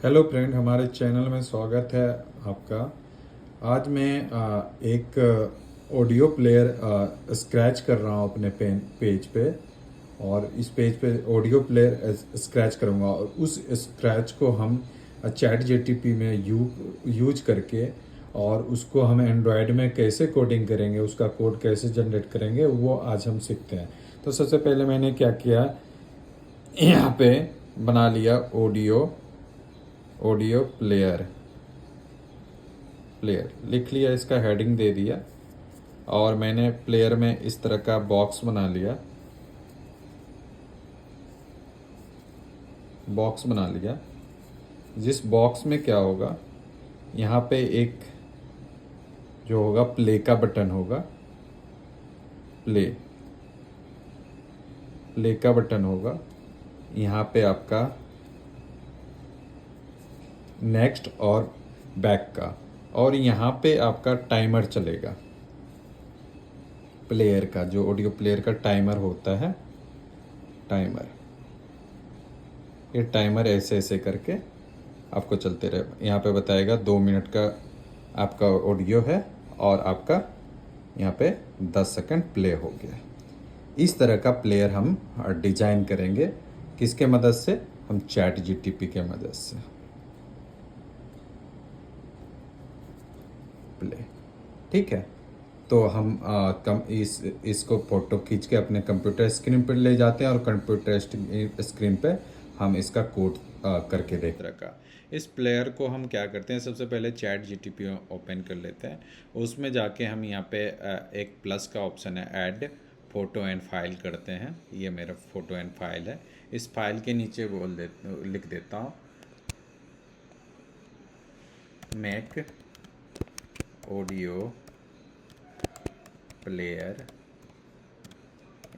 Hello friend, हमारे channel में स्वागत है आपका। आज मैं एक ऑडियो प्लेयर स्क्रैच कर रहा हूँ अपने पेज पे। और इस पेज पे ऑडियो प्लेयर स्क्रैच करूँगा और उस स्क्रैच को हम चैट जीटीपी में यूज करके और उसको हम एंड्रॉयड में कैसे कोडिंग करेंगे, उसका कोड कैसे जनरेट करेंगे, वो आज हम सीखते हैं। तो सबसे पहले मैंने क्या किया, यहाँ पे बना लिया ऑडियो ऑडियो प्लेयर प्लेयर लिख लिया, इसका हेडिंग दे दिया और मैंने प्लेयर में इस तरह का बॉक्स बना लिया। जिस बॉक्स में क्या होगा, यहाँ पे एक जो होगा प्ले का बटन होगा। प्ले प्ले का बटन होगा। यहाँ पे आपका नेक्स्ट और बैक का, और यहाँ पे आपका टाइमर चलेगा। प्लेयर का, जो ऑडियो प्लेयर का टाइमर होता है, टाइमर, ये टाइमर ऐसे ऐसे करके आपको चलते रहे। यहाँ पे बताएगा 2 मिनट का आपका ऑडियो है और आपका यहाँ पे 10 सेकंड प्ले हो गया। इस तरह का प्लेयर हम डिजाइन करेंगे। किसके मदद से? हम चैट जीटीपी के मदद से। प्ले, ठीक है। तो हम इसको फोटो खींच के अपने कंप्यूटर स्क्रीन पर ले जाते हैं और कंप्यूटर स्क्रीन पे हम इसका कोड करके देख रखा। इस प्लेयर को हम क्या करते हैं, सबसे पहले चैट जीटीपी ओपन कर लेते हैं। उसमें जाके हम यहाँ पे एक प्लस का ऑप्शन है, ऐड फ़ोटो एंड फाइल करते हैं। ये मेरा फ़ोटो एंड फाइल है। इस फाइल के नीचे लिख देता हूँ, make audio player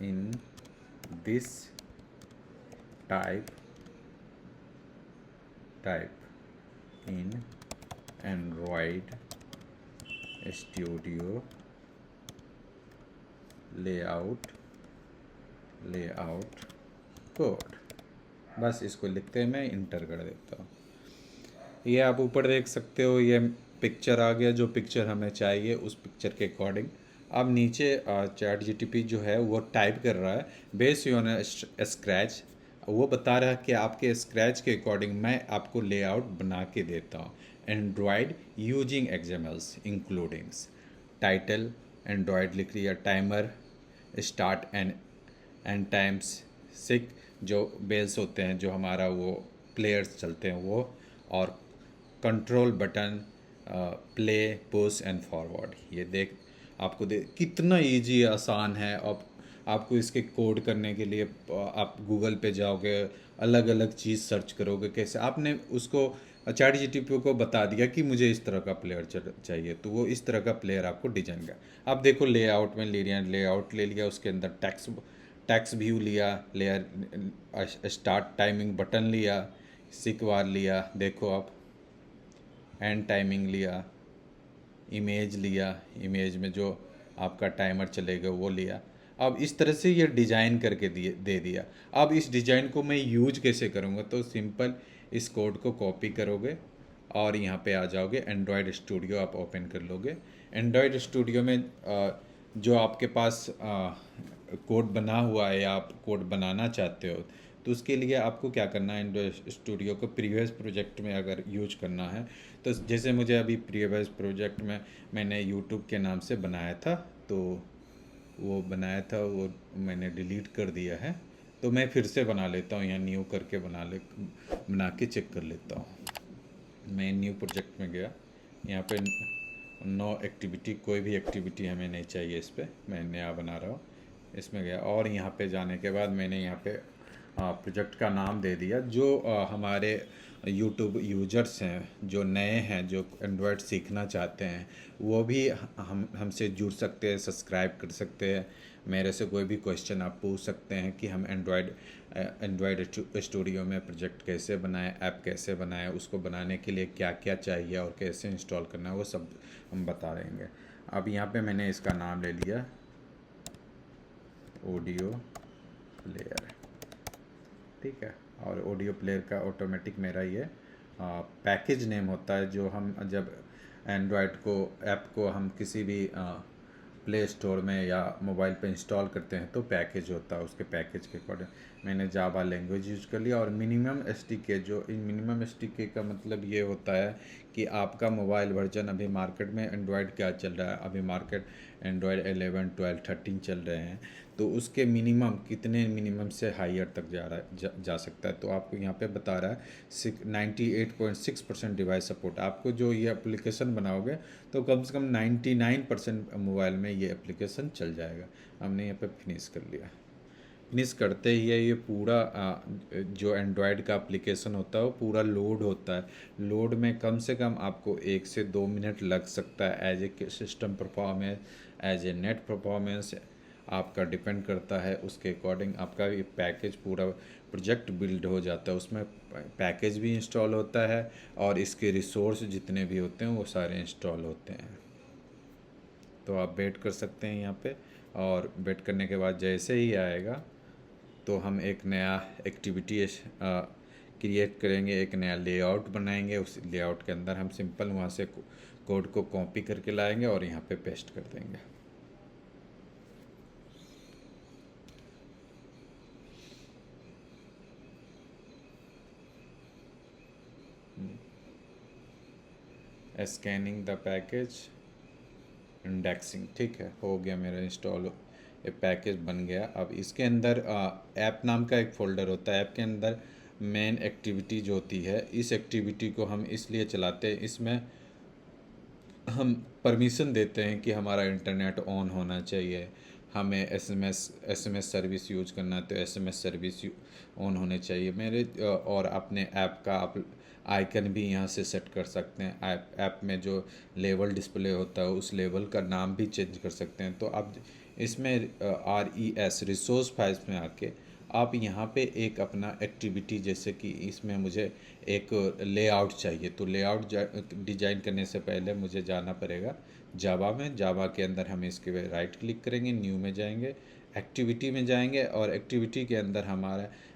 in this type in Android studio layout code. बस इसको लिखते हैं, मैं इंटर कर देता हूँ। ये आप ऊपर देख सकते हो, ये पिक्चर आ गया। जो पिक्चर हमें चाहिए उस पिक्चर के अकॉर्डिंग अब नीचे चैट जीटीपी जो है वो टाइप कर रहा है बेस्ड ऑन स्क्रैच। वो बता रहा है कि आपके स्क्रैच के अकॉर्डिंग मैं आपको लेआउट बना के देता हूँ। एंड्रॉयड यूजिंग एक्सएमएल्स इंक्लूडिंग्स टाइटल, एंड्रॉयड लिख लिया, टाइमर, स्टार्ट एंड टाइम्स, सिक जो बेल्स होते हैं, जो हमारा वो प्लेयर्स चलते हैं वो, और control button, play, push and forward. ये आपको कितना इजी आसान है। अब आपको इसके कोड करने के लिए आप गूगल पे जाओगे, अलग अलग चीज़ सर्च करोगे, कैसे आपने उसको चैट जीटीपी को बता दिया कि मुझे इस तरह का प्लेयर चाहिए, तो वो इस तरह का प्लेयर आपको डिजाइन का। आप देखो लेआउट में ले लिया, लेआउट ले लिया, उसके अंदर टैक्स व्यू लिया, लेयर स्टार्ट टाइमिंग बटन लिया, सिक वार लिया, देखो आप एंड टाइमिंग लिया, इमेज लिया, इमेज में जो आपका टाइमर चलेगा वो लिया। अब इस तरह से ये डिज़ाइन करके दे दिया। अब इस डिज़ाइन को मैं यूज कैसे करूँगा, तो सिंपल इस कोड को कॉपी करोगे और यहाँ पे आ जाओगे, एंड्रॉयड स्टूडियो आप ओपन कर लोगे। एंड्रॉयड स्टूडियो में जो आपके पास कोड बना हुआ है या आप कोड बनाना चाहते हो, तो उसके लिए आपको क्या करना है, एंड्रॉयड स्टूडियो को प्रीवियस प्रोजेक्ट में अगर यूज करना है, तो जैसे मुझे अभी प्रीवियस प्रोजेक्ट में मैंने यूट्यूब के नाम से बनाया था, तो वो बनाया था वो मैंने डिलीट कर दिया है। तो मैं फिर से बना लेता हूँ, यहाँ न्यू करके बना के चेक कर लेता हूँ। मैं न्यू प्रोजेक्ट में गया, यहाँ पे नो एक्टिविटी, कोई भी एक्टिविटी हमें नहीं चाहिए इस पर, मैं नया बना रहा हूँ। इसमें गया और यहाँ पे जाने के बाद मैंने यहाँ पे प्रोजेक्ट का नाम दे दिया। जो हमारे यूट्यूब यूजर्स हैं, जो नए हैं, जो एंड्रॉयड सीखना चाहते हैं, वो भी हमसे जुड़ सकते हैं, सब्सक्राइब कर सकते हैं। मेरे से कोई भी क्वेश्चन आप पूछ सकते हैं कि हम एंड्रॉयड स्टूडियो में प्रोजेक्ट कैसे बनाएं, ऐप कैसे बनाएं, उसको बनाने के लिए क्या क्या चाहिए और कैसे इंस्टॉल करना है, वो सब हम बता देंगे। अब यहाँ पे मैंने इसका नाम ले लिया ऑडियो प्लेयर, ठीक है। और ऑडियो प्लेयर का ऑटोमेटिक मेरा ये पैकेज नेम होता है, जो हम जब एंड्रॉयड को ऐप को हम किसी भी प्ले स्टोर में या मोबाइल पे इंस्टॉल करते हैं तो पैकेज होता है, उसके पैकेज के अकॉर्डिंग मैंने जावा लैंग्वेज यूज कर लिया। और मिनिमम एसडीके, जो मिनिमम एसडीके का मतलब ये होता है कि आपका मोबाइल वर्जन अभी मार्केट में एंड्रॉयड क्या चल रहा है, अभी मार्केट एंड्रॉयड 11, 12, 13 चल रहे हैं, तो उसके मिनिमम कितने मिनिमम से हायर तक जा रहा है, जा सकता है। तो आपको यहाँ पे बता रहा है 98.6% डिवाइस सपोर्ट। आपको जो ये एप्लीकेशन बनाओगे तो कम से कम 99% मोबाइल में ये एप्लीकेशन चल जाएगा। हमने यहाँ पे फिनिश कर लिया। फिनिश करते ही ये पूरा जो एंड्रॉयड का एप्लीकेशन होता है वो पूरा लोड होता है। लोड में कम से कम आपको 1 से 2 मिनट लग सकता है। As a system performance, as a net performance आपका डिपेंड करता है, उसके अकॉर्डिंग आपका ये पैकेज पूरा प्रोजेक्ट बिल्ड हो जाता है। उसमें पैकेज भी इंस्टॉल होता है और इसके रिसोर्स जितने भी होते हैं वो सारे इंस्टॉल होते हैं। तो आप वेट कर सकते हैं यहाँ पे, और वेट करने के बाद जैसे ही आएगा तो हम एक नया एक्टिविटी क्रिएट करेंगे, एक नया लेआउट बनाएंगे। उस लेआउट के अंदर हम सिंपल वहाँ से कोड को कॉपी करके लाएंगे और यहाँ पे पेस्ट कर देंगे। स्कैनिंग द पैकेज, इंडेक्सिंग, ठीक है, हो गया मेरा इंस्टॉल, ये पैकेज बन गया। अब इसके अंदर ऐप नाम का एक फ़ोल्डर होता है। ऐप के अंदर मेन एक्टिविटी जो होती है, इस एक्टिविटी को हम इसलिए चलाते हैं, इसमें हम परमिशन देते हैं कि हमारा इंटरनेट ऑन होना चाहिए, हमें एसएमएस सर्विस यूज करना है तो एसएमएस सर्विस ऑन होने चाहिए मेरे। और अपने ऐप का आप आइकन भी यहाँ से सेट कर सकते हैं। ऐप में जो लेवल डिस्प्ले होता है उस लेवल का नाम भी चेंज कर सकते हैं। तो आप इसमें RES रिसोर्स फाइल्स में आके आप यहाँ पे एक अपना एक्टिविटी, जैसे कि इसमें मुझे एक लेआउट चाहिए, तो लेआउट डिजाइन करने से पहले मुझे जाना पड़ेगा जावा में। जावा के अंदर हम इसके राइट क्लिक करेंगे, न्यू में जाएंगे, एक्टिविटी में जाएंगे, और एक्टिविटी के अंदर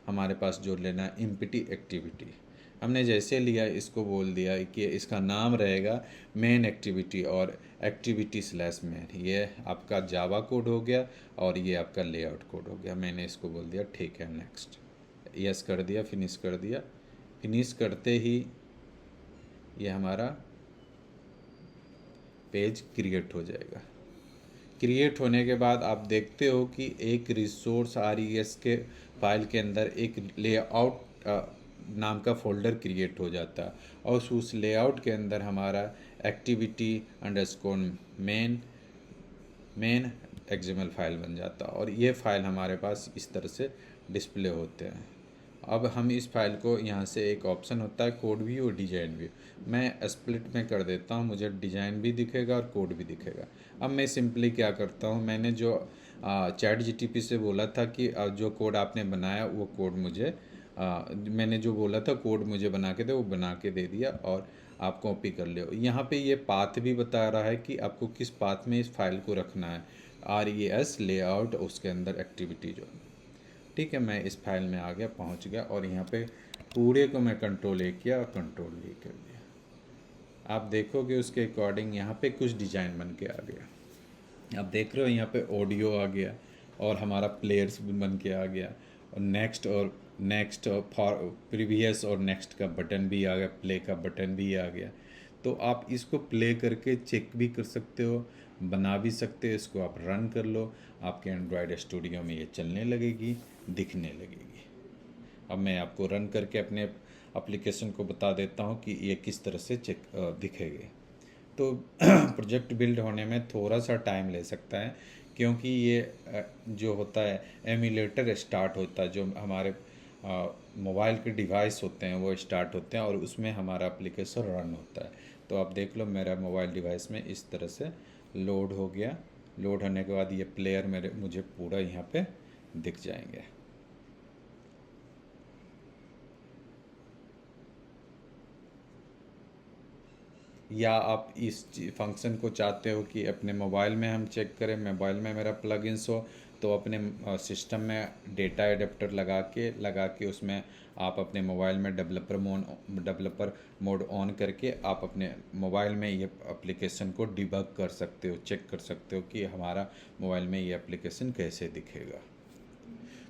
हमारे पास जो लेना है एम्प्टी एक्टिविटी। हमने जैसे लिया इसको बोल दिया कि इसका नाम रहेगा मेन एक्टिविटी और एक्टिविटी स्लैश मेन। ये आपका जावा कोड हो गया और ये आपका लेआउट कोड हो गया। मैंने इसको बोल दिया ठीक है, नेक्स्ट, यस कर दिया, फिनिश कर दिया। फिनिश करते ही ये हमारा पेज क्रिएट हो जाएगा। क्रिएट होने के बाद आप देखते हो कि एक रिसोर्स RES के फाइल के अंदर एक लेआउट नाम का फ़ोल्डर क्रिएट हो जाता है, और उस लेआउट के अंदर हमारा activity underscore main XML file बन जाता है, और ये फ़ाइल हमारे पास इस तरह से डिस्प्ले होते हैं। अब हम इस फाइल को यहाँ से एक ऑप्शन होता है कोड व्यू और डिजाइन व्यू, मैं स्प्लिट में कर देता हूँ, मुझे डिजाइन भी दिखेगा और कोड भी दिखेगा। अब मैं सिंपली क्या करता हूँ, मैंने जो चैट GTP से बोला था कि जो कोड आपने बनाया वो कोड मुझे मैंने जो बोला था कोड मुझे बना के दे, वो बना के दे दिया, और आप कॉपी कर लो। यहाँ पे ये पाथ भी बता रहा है कि आपको किस पाथ में इस फाइल को रखना है, RES लेआउट उसके अंदर एक्टिविटी जो, ठीक है। मैं इस फाइल में आ गया, पहुंच गया, और यहाँ पे पूरे को मैं कंट्रोल A किया और कंट्रोल V कर दिया। आप देखोगे उसके अकॉर्डिंग यहाँ पे कुछ डिज़ाइन बन के आ गया। आप देख रहे हो यहाँ पे ऑडियो आ गया और हमारा प्लेयर्स भी बन के आ गया, और नेक्स्ट और फॉर प्रीवियस और नेक्स्ट का बटन भी आ गया, प्ले का बटन भी आ गया। तो आप इसको प्ले करके चेक भी कर सकते हो, बना भी सकते हो, इसको आप रन कर लो, आपके एंड्रॉयड स्टूडियो में ये चलने लगेगी, दिखने लगेगी। अब मैं आपको रन करके अपने एप्लीकेशन को बता देता हूँ कि ये किस तरह से दिखेगी। तो प्रोजेक्ट बिल्ड होने में थोड़ा सा टाइम ले सकता है, क्योंकि ये जो होता है एमुलेटर स्टार्ट होता है, जो हमारे मोबाइल के डिवाइस होते हैं वो स्टार्ट होते हैं, और उसमें हमारा एप्लीकेशन रन होता है। तो आप देख लो मेरा मोबाइल डिवाइस में इस तरह से लोड हो गया। लोड होने के बाद ये प्लेयर मुझे पूरा यहाँ पे दिख जाएंगे। या आप इस फंक्शन को चाहते हो कि अपने मोबाइल में हम चेक करें, मोबाइल में मेरा प्लगइन्स हो, तो अपने सिस्टम में डेटा एडेप्टर लगा के उसमें आप अपने मोबाइल में डेवलपर मोड ऑन करके आप अपने मोबाइल में ये एप्लीकेशन को डिबग कर सकते हो, चेक कर सकते हो कि हमारा मोबाइल में ये एप्लीकेशन कैसे दिखेगा।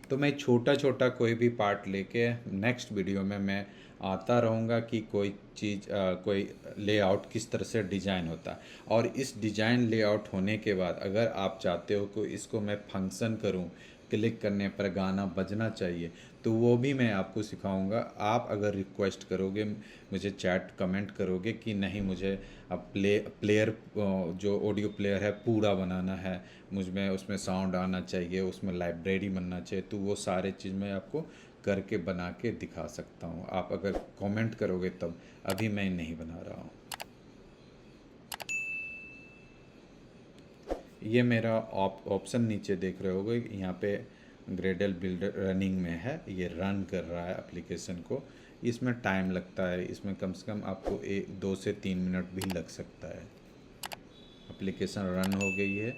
तो मैं छोटा छोटा कोई भी पार्ट लेके नेक्स्ट वीडियो में मैं आता रहूँगा कि कोई चीज़ कोई लेआउट किस तरह से डिज़ाइन होता है। और इस डिज़ाइन लेआउट होने के बाद अगर आप चाहते हो कि इसको मैं फंक्शन करूँ, क्लिक करने पर गाना बजना चाहिए, तो वो भी मैं आपको सिखाऊंगा। आप अगर रिक्वेस्ट करोगे, मुझे चैट कमेंट करोगे कि नहीं मुझे अब प्लेयर जो ऑडियो प्लेयर है पूरा बनाना है, मुझमें उसमें साउंड आना चाहिए, उसमें लाइब्रेरी बनना चाहिए, तो वो सारे चीज़ मैं आपको करके बना के दिखा सकता हूँ। आप अगर कमेंट करोगे तब, अभी मैं नहीं बना रहा हूँ। ये मेरा ऑप्शन नीचे देख रहे होगे, यहाँ पे ग्रेडल बिल्डर रनिंग में है, ये रन कर रहा है एप्लीकेशन को। इसमें टाइम लगता है, इसमें कम से कम आपको 2 से 3 मिनट भी लग सकता है। एप्लीकेशन रन हो गई है,